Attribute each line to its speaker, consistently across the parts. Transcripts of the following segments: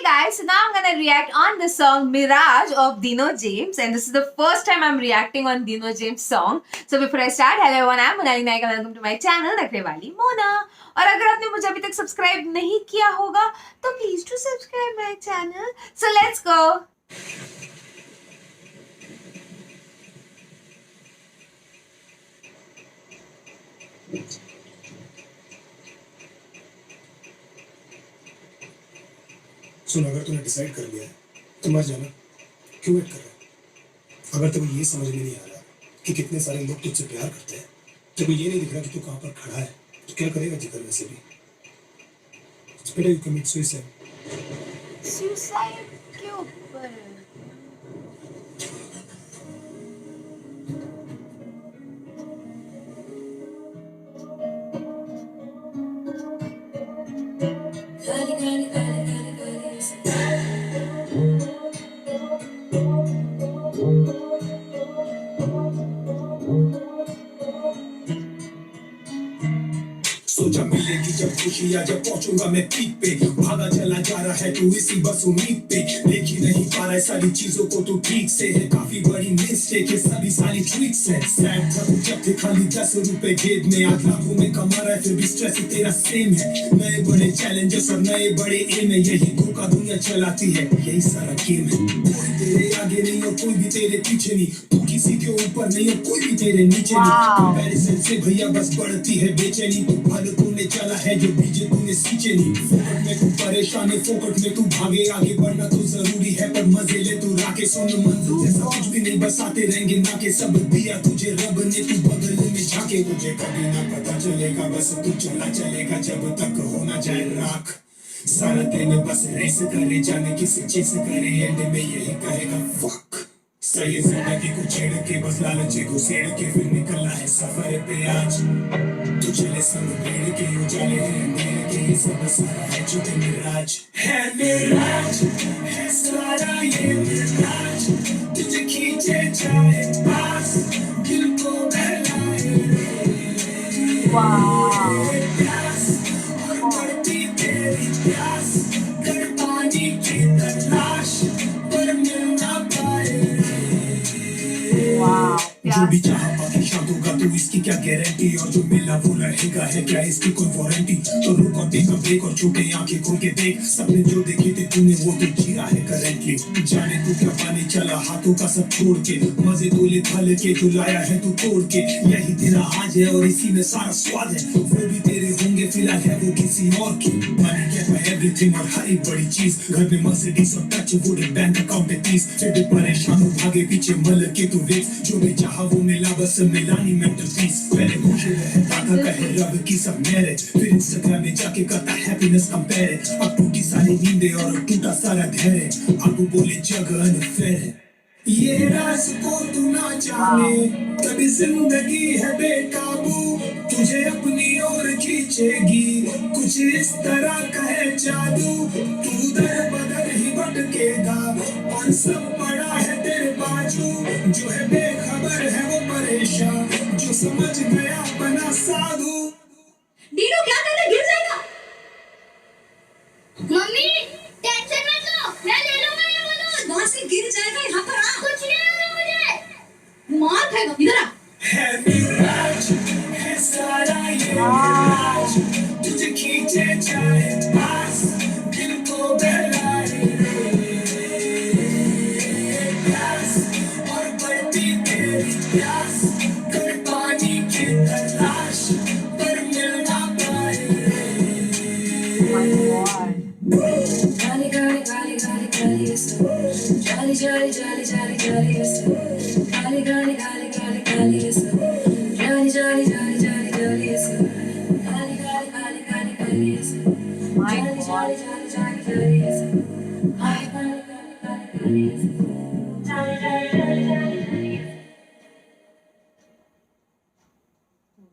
Speaker 1: guys, so now I'm gonna react on the song Mirage of Dino James, and this is the first time I'm reacting on Dino James song. So before I start, hello everyone, I'm Monali Naik, welcome to my channel नखरे वाली मोना. और अगर आपने मुझे अभी तक subscribe नहीं किया होगा तो please to subscribe my channel. So let's go.
Speaker 2: सुन, अगर तूने डिसाइड कर लिया है तो मर जाना. क्यों वेट कर रहा है? अगर तेरे ये समझ में नहीं आ रहा कि कितने सारे लोग तुझसे प्यार करते हैं, तेरे को ये नहीं दिख रहा कि तू कहाँ पर खड़ा है, तो क्या करेगा जिगर वैसे भी? It's better you commit suicide.
Speaker 1: Suicide के ऊपर
Speaker 2: सोचा मिलेगी जब खुशी या जब पहुंचूंगा मैं पीक पे, भागा चला जा रहा है तू इसी बस उम्मीद पे, देख ही नहीं पा रहा है सारी चीजों को तू ठीक से, है काफी बड़ी मिस्टेक है सभी सारी ट्रिक्स है. सैड था तू जब थे खाली 10 रुपए जेब में, 8 लाखों में कमा रहा है फिर भी स्ट्रेस तेरा सेम है. नए बड़े चैलेंजेस और नए बड़े एम है, यही धोखा दुनिया चलाती है, यही सारा गेम है. कोई तेरे आगे नहीं और कोई भी तेरे पीछे नहीं, तू किसी के ऊपर नहीं और कोई भी तेरे नीचे नहीं. कंपैरिजन से भैया बस बढ़ती है बेचैनी, तू भले तूने चला है जो बीजे तूने सींचे नहीं. फोकट में तू परेशान है, फोकट में तू भागे, आगे बढ़ना तो जरूरी है पर मजे ले तू राके. सुन मंजिल जैसा कुछ भी नहीं, बस आते रहेंगे ना के सब दिया तुझे रब ने, तू बगल में झाके. तुझे कभी ना पता चलेगा, बस तू चला चलेगा जब तक हो ना जाए राख. सारा दिन बस रेस करे, जाने किसी चीज करे, एंड में यही कहेगा फक. सही जिंदगी को छेड़ के बस लालचे घुसेड़ के फिर निकलना है सफर पे आज. तू चले संग पेड़ के उजाले हैं अंधेरे के, ये सब सारा है जुटे मिराज है. मिराज है सारा ये मिराज, तुझे खींचे जाए पास, दिल को बहलाए प्यास, और बढ़ती तेरी प्यास, कर पानी की तलाश पर मिल ना पाए. जो भी चाहा बाकी शांत होगा तो इसकी क्या गारंटी, और जो मिला वो रहेगा है क्या इसकी कोई वारंटी. तो रुक और देख ब्रेक और छूटे आंखें खोल के देख, सपने जो देखे थे तूने वो तो जी रहा है करेंटली. जाने तू क्या पाने चला हाथों का सब छोड़ के, मजे तो ले फल के जो लाया है तू तोड़ के. यही तेरा आज है और इसी में सारा स्वाद है, वो भी तेरे होंगे फिलहाल है वो किसी और की. मनी क्या है एवरीथिंग और हर एक बड़ी चीज, घर में मर्सिडीज और टच वुड बैंक अकाउंट में 30. फिर परेशान हो भागे पीछे मल के तू वेक्स, जो भी चाहा वो मिला बस मिलानी मेंटल पीस. पहले खुश रहता था कहे रब की सब मेरे, फिर इंस्टाग्राम में जाके करता हैप्पीनेस कंपेयर. अब टूटी सारी नींदें और टूटा सारा धैर्य, अब बोले जगह अनफेयर है. ये राज को तू ना जाने, कभी जिंदगी है बेकाबू, तुझे अपनी ओर खींचेगी कुछ इस तरह का है जादू. तू दर बदर ही भटकेगा और सब पड़ा है तेरे बाजू, जो है बेखबर है वो परेशान, जो समझ गया बना साधु.
Speaker 3: डीनो क्या कर रहा, गिर जाएगा. मम्मी टेंशन मत लो, मैं ले लूंगा ये बलून. वहां से गिर जाएगा, यहाँ पर आ. कुछ नहीं होगा मुझे, मार खाएगा. इधर आ.
Speaker 2: है मिराज है सारा ये मिराज, तुझे खींचे जाए पास, दिल को बहलाए प्यास, और बढ़ती तेरी प्यास, कर पानी की तलाश पर मिल ना पाए.
Speaker 3: गाली गाली गाली गाली गाली yes जाली जाली जाली जाली जाली yes गाली गाली गाली गाली गाली yes जाली जाली जाली जाली जाली yes गाली गाली गाली गाली गाली yes जाली जाली जाली जाली जाली yes गाली गाली गाली गाली गाली yes जाली जाली जाली जाली जाली yes.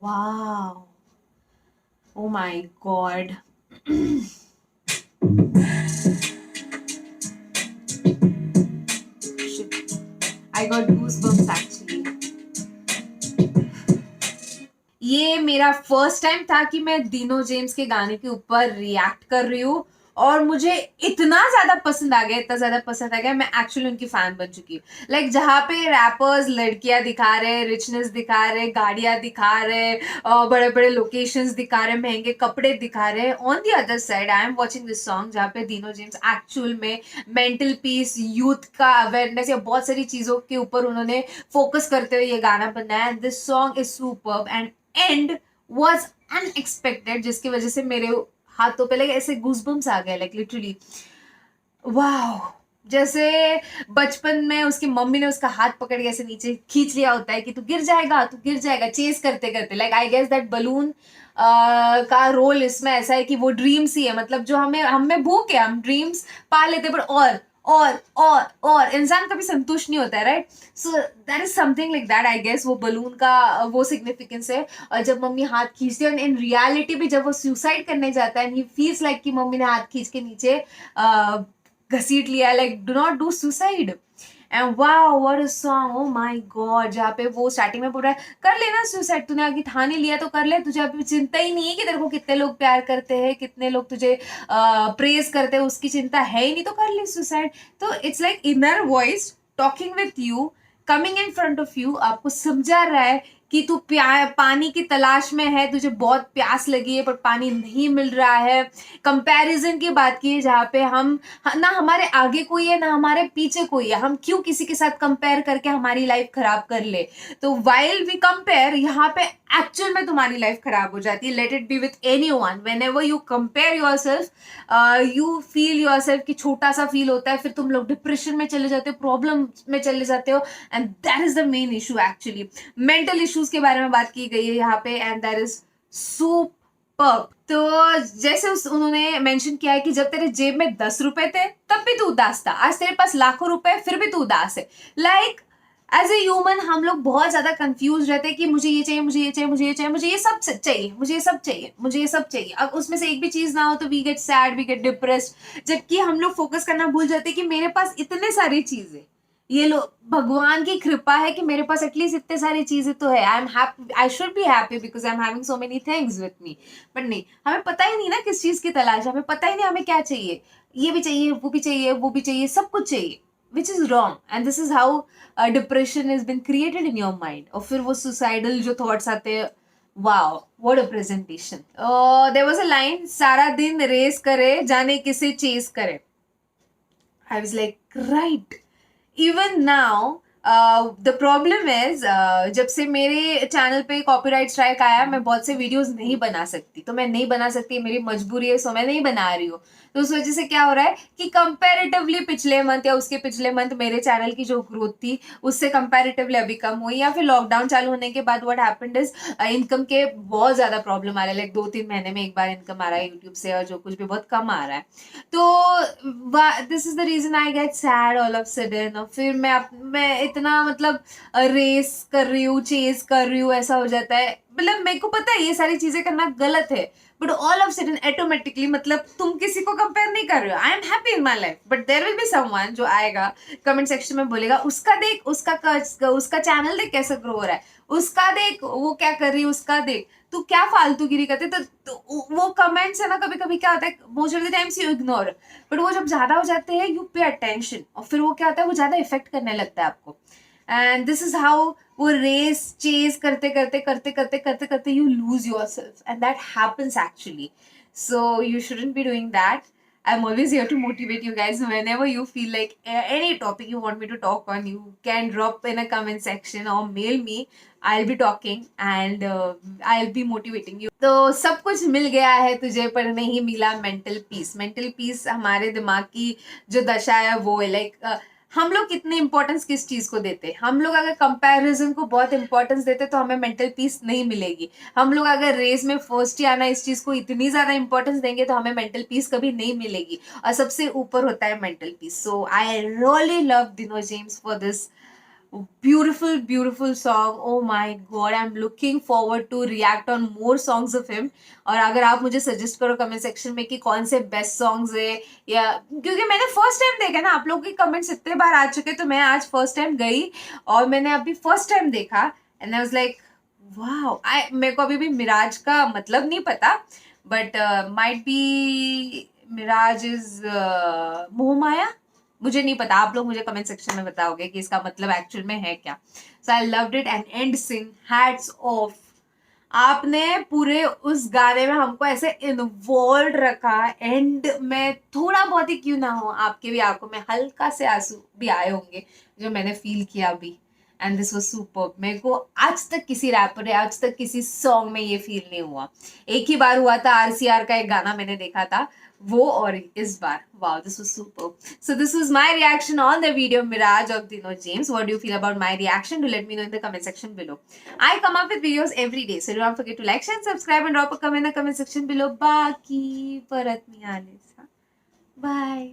Speaker 1: Wow. Oh my god. Shit. I got goosebumps actually. ये मेरा फर्स्ट टाइम था कि मैं डिनो जेम्स के गाने के ऊपर रिएक्ट कर रही हूँ और मुझे इतना ज़्यादा पसंद आ गया, इतना ज़्यादा पसंद आ गया, मैं एक्चुअली उनकी फ़ैन बन चुकी हूँ। लाइक जहाँ पे रैपर्स लड़कियाँ दिखा रहे, रिचनेस दिखा रहे, गाड़ियाँ दिखा रहे, बड़े बड़े लोकेशंस दिखा रहे, महंगे कपड़े दिखा रहे, on the other side I am watching this song जहाँ पे दीनो जेम्स एक्चुअल में मेंटल पीस, यूथ का अवेयरनेस या बहुत सारी चीज़ों के ऊपर उन्होंने फोकस करते हुए ये गाना बनाया। And this song is superb and and was unexpected, जिसकी वजह से मेरे हाथों पे लाइक ऐसे गूज़बम्स आ गए, लाइक लिटरली वाह। जैसे बचपन में उसकी मम्मी ने उसका हाथ पकड़ के ऐसे नीचे खींच लिया होता है कि तू गिर जाएगा, तू गिर जाएगा, चेस करते करते। Like I guess that balloon का रोल इसमें ऐसा है कि वो ड्रीम्स ही है, मतलब जो हमें भूख है, हम ड्रीम्स पा लेते पर और इंसान कभी संतुष्ट नहीं होता है, right? So that is something like that, I guess वो बलून का वो सिग्निफिकेंस है। और जब मम्मी हाथ खींचती है, इन रियलिटी भी जब वो सुसाइड करने जाता है, ही फील्स लाइक कि मम्मी ने हाथ खींच के नीचे घसीट लिया, like do not do suicide. And wow what a song, oh my God, जहाँ पे वो स्टार्टिंग में बोल रहा है कर लेना सुसाइड, तूने आगे ठान ही लिया तो कर ले, तुझे अभी चिंता ही नहीं है कि तेरे को कितने लोग प्यार करते हैं, कितने लोग तुझे प्रेज करते हैं, उसकी चिंता है ही नहीं, तो कर ले सुसाइड। तो it's like inner voice talking with you, coming in front of you, आपको समझा रहा है कि तू पानी की तलाश में है, तुझे बहुत प्यास लगी है पर पानी नहीं मिल रहा है। कंपैरिजन की बात की है जहाँ पे हम ना हमारे आगे कोई है ना हमारे पीछे कोई है, हम क्यों किसी के साथ कंपेयर करके हमारी लाइफ खराब कर ले। तो वाइल वी कंपेयर, यहाँ पे एक्चुअल में तुम्हारी लाइफ खराब हो जाती है। Let it be with anyone, whenever you compare yourself you feel yourself कि छोटा सा फील होता है, फिर तुम लोग डिप्रेशन में चले जाते हो, प्रॉब्लम में चले जाते हो, and that is the main issue. Actually mental issues के बारे में बात की गई है यहाँ पे, एंड दैट इज सुपर्ब। तो जैसे उन्होंने मेंशन किया है कि जब तेरे जेब में 10 रुपए थे तब भी तू उदास था, आज तेरे पास लाखों रुपए फिर भी तू उदास है। लाइक एज ए ह्यूमन हम लोग बहुत ज्यादा कंफ्यूज रहते हैं कि मुझे ये चाहिए, मुझे ये चाहिए, मुझे ये चाहिए, मुझे ये सब चाहिए, मुझे ये सब चाहिए, मुझे ये सब चाहिए। अब उसमें से एक भी चीज ना हो तो we get sad, we get depressed, जबकि हम लोग फोकस करना भूल जाते हैं कि मेरे पास इतने सारी चीजें, ये लो भगवान की कृपा है कि मेरे पास एटलीस्ट इतने सारी चीजें तो है। आई am happy, I should be happy because I am having so many things with me. But नहीं, हमें पता ही नहीं ना किस चीज की तलाश है, हमें पता ही नहीं हमें क्या चाहिए, ये भी चाहिए, वो भी चाहिए, वो भी चाहिए, सब कुछ चाहिए, which is wrong, and this is how depression has been created in your mind। और फिर वो suicidal जो thoughts आते हैं, wow what a presentation। there was a line, सारा दिन रेस करे जाने किसे चेस करे। I was like right, even now the problem is जब से मेरे चैनल पे कॉपीराइट स्ट्राइक आया, मैं बहुत से वीडियोस नहीं बना सकती, तो मैं नहीं बना सकती, मेरी मजबूरी है, सो मैं नहीं बना रही हूँ। तो उस वजह से क्या हो रहा है कि कंपैरेटिवली पिछले मंथ या उसके पिछले मंथ मेरे चैनल की जो ग्रोथ थी उससे कंपैरेटिवली अभी कम हुई, या फिर लॉकडाउन चालू होने के बाद व्हाट हैपेंड इज इनकम के बहुत ज्यादा प्रॉब्लम आ रहा है। लाइक 2-3 महीने में एक बार इनकम आ रहा है यूट्यूब से, और जो कुछ भी बहुत कम आ रहा है। तो this is the reason I get sad all of sudden. और फिर मैं इतना मतलब रेस कर रही हूँ, चेज कर रही हूँ, ऐसा हो जाता है। मतलब मेरे को पता है ये सारी चीजें करना गलत है, but all of sudden automatically, मतलब तुम किसी को कंपेयर नहीं कर रहे हो। I am happy in my life, but there will be someone जो आएगा कमेंट सेक्शन में बोलेगा उसका देख, उसका चैनल देख कैसा ग्रो हो रहा है, उसका देख वो क्या कर रही है, उसका देख तू क्या फालतूगिरी करते। तो वो कमेंट्स है ना, कभी कभी क्या होता है, most of the times you ignore, but वो जब ज्यादा हो जाते हैं यू पे अटेंशन, और फिर वो क्या होता है, वो ज्यादा इफेक्ट करने लगता है आपको। एंड दिस इज हाउ वो रेस चेज करते you lose your self, and that happens actually. So you shouldn't be doing that. I'm always here to motivate you guys. Whenever you feel like any topic you want me to talk on, you can drop in a comment section or mail me. I'll be talking and I'll be motivating you. तो सब कुछ मिल गया है तुझे पर नहीं मिला mental peace. Mental peace हमारे दिमाग की जो दशा है वो है। लाइक हम लोग कितने इंपॉर्टेंस किस चीज को देते हैं। हम लोग अगर कंपैरिजन को बहुत इंपॉर्टेंस देते तो हमें मेंटल पीस नहीं मिलेगी। हम लोग अगर रेस में फर्स्ट ही आना इस चीज को इतनी ज्यादा इंपॉर्टेंस देंगे तो हमें मेंटल पीस कभी नहीं मिलेगी, और सबसे ऊपर होता है mental peace. So I really love Dino James for this beautiful song। oh my god, I'm looking forward to react on more songs of him। और अगर आप मुझे सजेस्ट करो कमेंट सेक्शन में कि कौन से बेस्ट सॉन्ग्स है, या क्योंकि मैंने फर्स्ट टाइम देखा ना, आप लोगों के कमेंट्स इतने बार आ चुके, तो मैं आज फर्स्ट टाइम गई और मैंने अभी फर्स्ट टाइम देखा, and I was like wow. मेरे को अभी भी मिराज का मतलब नहीं पता, but might be mirage is मोहमाया, मुझे नहीं पता, आप लोग मुझे कमेंट सेक्शन में बताओगे कि इसका मतलब एक्चुअल में है क्या. So I loved it and and scene, hats off. आपने पूरे उस गाने में हमको ऐसे इन्वॉल्व रखा. एंड में थोड़ा बहुत ही क्यों ना हो आपके भी आंखों में हल्का से आंसू भी आए होंगे, जो मैंने फील किया अभी. And this was super. मेरे को आज तक किसी रैपर या आज तक किसी सॉन्ग में ये फील नहीं हुआ. एक ही बार हुआ था, आरसीआर का एक गाना मैंने देखा था वो, और इस बार wow, this was super. So this was my reaction on the video Mirage of Dino James. What do you feel about my reaction? Do let me know in the comment section below. I come up with videos every day, so don't forget to like, share, and subscribe, and drop a comment in the comment section below. Baki parat mi alis. Bye.